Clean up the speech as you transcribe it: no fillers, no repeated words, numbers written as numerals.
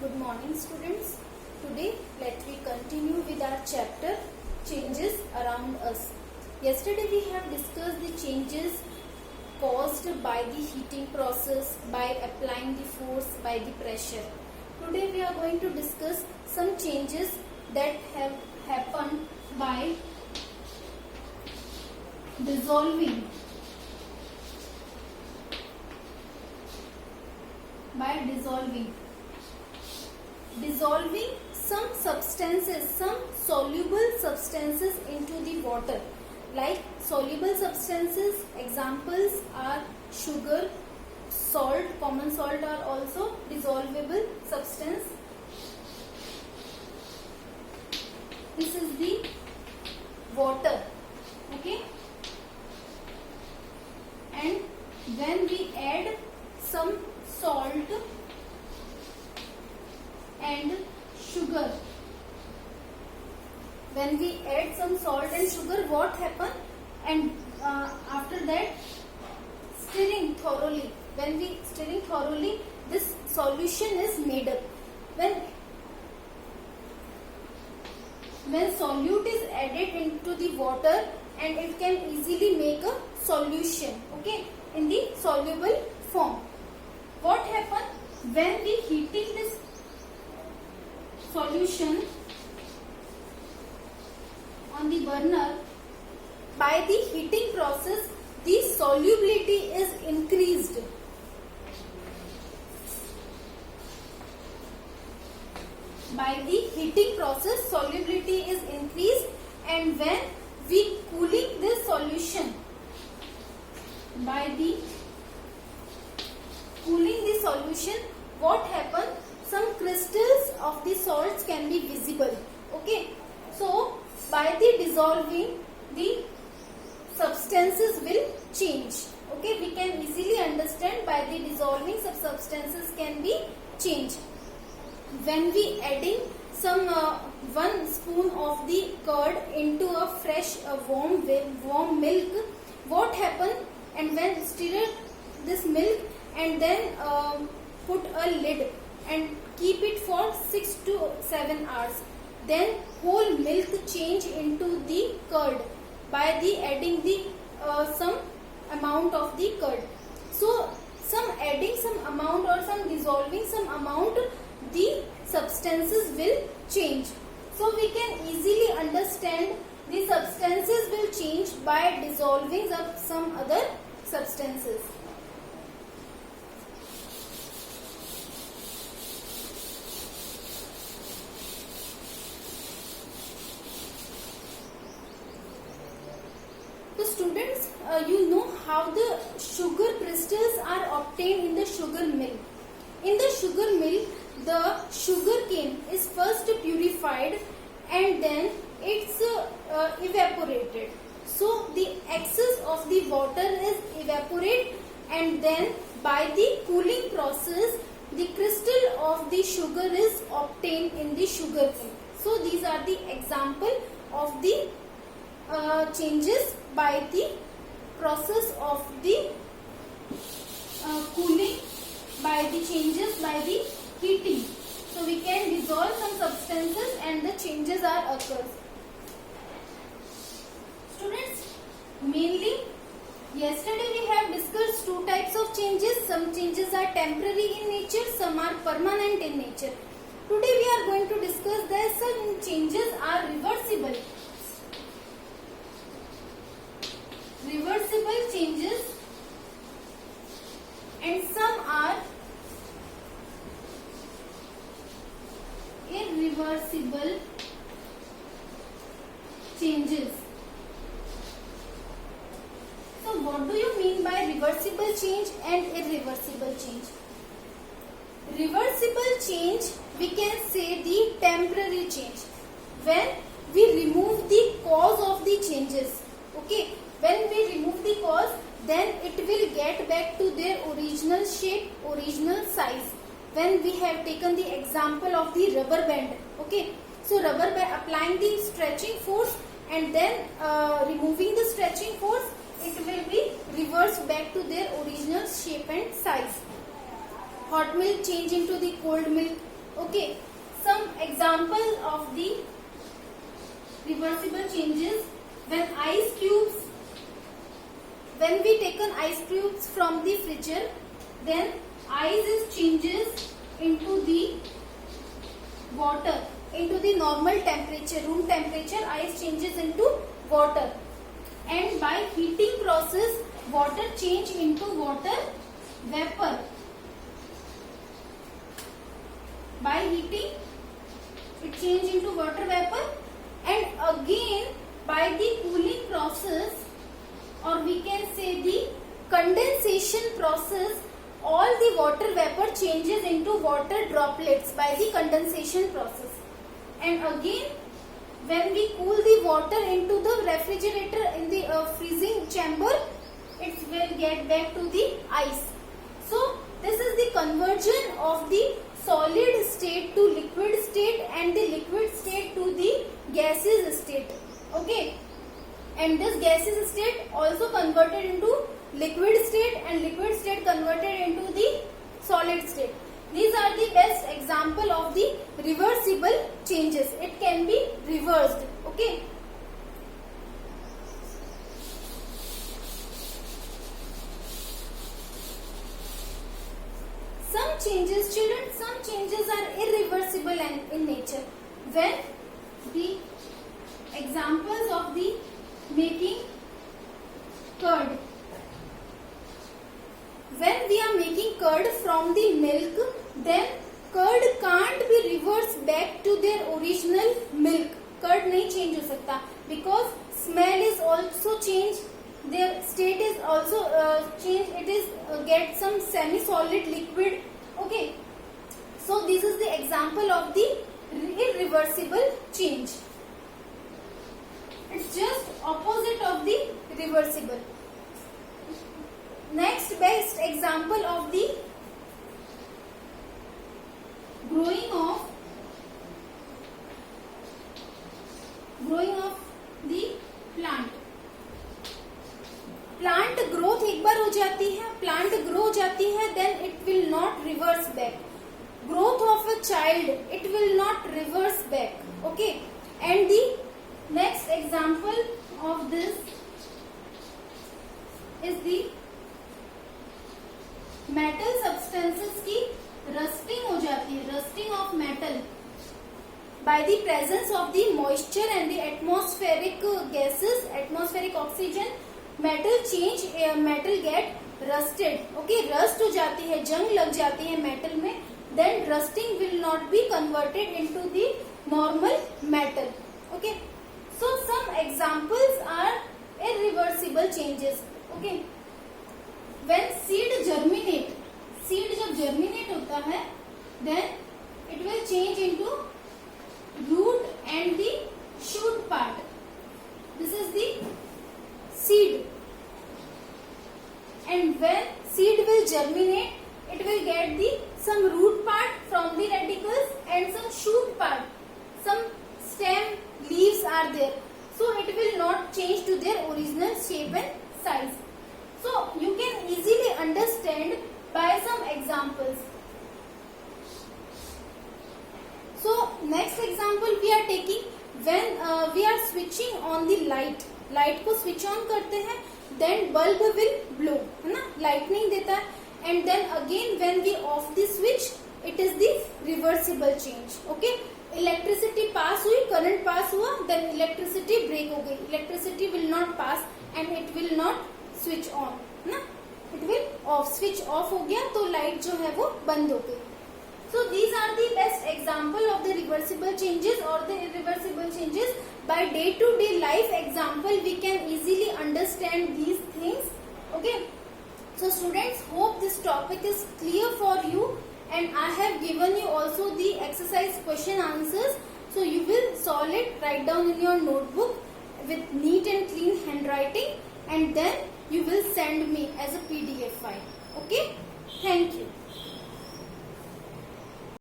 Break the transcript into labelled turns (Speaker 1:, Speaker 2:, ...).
Speaker 1: Good morning students. Today let we continue with our chapter changes around us. Yesterday we have discussed the changes caused by the heating process, by applying the force, by the pressure. Today we are going to discuss some changes that have happened by dissolving. Dissolving some substances, some soluble substances into the water. Like soluble substances, examples are sugar, salt, common salt are also dissolvable substance. This is the water, okay? And when we add some salt and sugar, when we add some salt and sugar, what happens? And after that, stirring thoroughly. When we stirring thoroughly, this solution is made up. When solute is added into the water, and it can easily make a solution, okay, in the soluble form. What happens when we heating this solution on the burner? By the heating process, the solubility is increased. By the heating process, solubility is increased, and when we cooling this solution, by the cooling the solution, what happens? Some crystals of the salts can be visible, okay? So by the dissolving, the substances will change, okay? We can easily understand by the dissolving, some substances can be changed. When we adding some 1 spoon of the curd into a fresh warm milk, what happens? And when stir this milk and then put a lid and keep it for 6 to 7 hours, then whole milk change into the curd by the adding the some amount of the curd. So some adding some amount or some dissolving some amount, the substances will change. So we can easily understand the substances will change by dissolving some other substances. So students, you know how the sugar crystals are obtained in the sugar mill. In the sugar mill, the sugar cane is first purified and then it's evaporated. So the excess of the water is evaporated, and then by the cooling process, the crystal of the sugar is obtained in the sugar cane. So these are the example of the changes by the process of the cooling, by the changes by the heating. So we can dissolve some substances and the changes are occurs. Students, mainly yesterday we have discussed 2 types of changes. Some changes are temporary in nature, some are permanent in nature. Today we are going to discuss that some changes are reversible. Reversible changes, and some are irreversible changes. So what do you mean by reversible change and irreversible change? Reversible change, we can say the temporary change, when we remove the cause of the changes, okay? When we remove the cause, then it will get back to their original shape, original size. When we have taken the example of the rubber band, okay? So rubber band, applying the stretching force and then removing the stretching force, it will be reversed back to their original shape and size. hot milk change into the cold milk, Okay, some example of the reversible changes. When we take an ice cubes from the freezer, then ice is changes into the water, into the normal temperature, room temperature. Ice changes into water, and by heating process, water change into water vapor. By heating, it change into water vapor, and again by the cooling process, or we can say the condensation process, all the water vapor changes into water droplets by the condensation process. And again, when we cool the water into the refrigerator in the freezing chamber, it will get back to the ice. So this is the conversion of the solid state to liquid state and the liquid state to the gaseous state. Okay, and this gaseous state also converted into liquid state, and liquid state converted into the solid state. These are the best example of the reversible changes. It can be reversed. Okay. Some changes, children, some changes are irreversible in nature. When the examples of the making curd. When we are making curd from the milk, then curd can't be reversed back to their original milk. Curd नहीं change हो सकता because smell is also changed. Their state is also changed. It is get some semi-solid liquid. Okay. So this is the example of the irreversible change. It's just opposite of the reversible. Next best example of the growing of the plant. Plant growth एक बार हो जाती है, plant grow हो जाती है, then it will not reverse back. Growth of a child, it will not reverse back. Okay, and the next example of this is the metal substances की rusting हो जाती है, rusting of metal by the presence of the moisture and the atmospheric gases, atmospheric oxygen. Metal get rusted. Okay, rust हो जाती है, जंग लग जाती है metal में, then rusting will not be converted into the normal metal. Okay, so some examples are irreversible changes. Okay, when seed germinate, seed जब germinate होता है, then it will change into root and the shoot part. This is the seed, and when seed will germinate, it will get the some root part from the radicals and some shoot part. Some stem leaves are there, so it will not change to their original shape and size. So you can easily understand by some examples. So next example we are taking when we are switching on the light. Light को switch on करते हैं, then bulb will blow, है ना, lightning देता है, and then again when we off the switch, it is the reversible change. Okay, electricity pass हुई, current pass हुआ, then electricity break हो गई, electricity will not pass and it will not switch on, ना, it will off, switch off हो गया तो light जो है वो बंद हो गई. So these are the best example of the reversible changes or the irreversible changes. By day-to-day life example, we can easily understand these things. Okay. So students, hope this topic is clear for you, and I have given you also the exercise question answers. So you will solve it, write down in your notebook with neat and clean handwriting, and then you will send me as a PDF file. Okay. Thank you.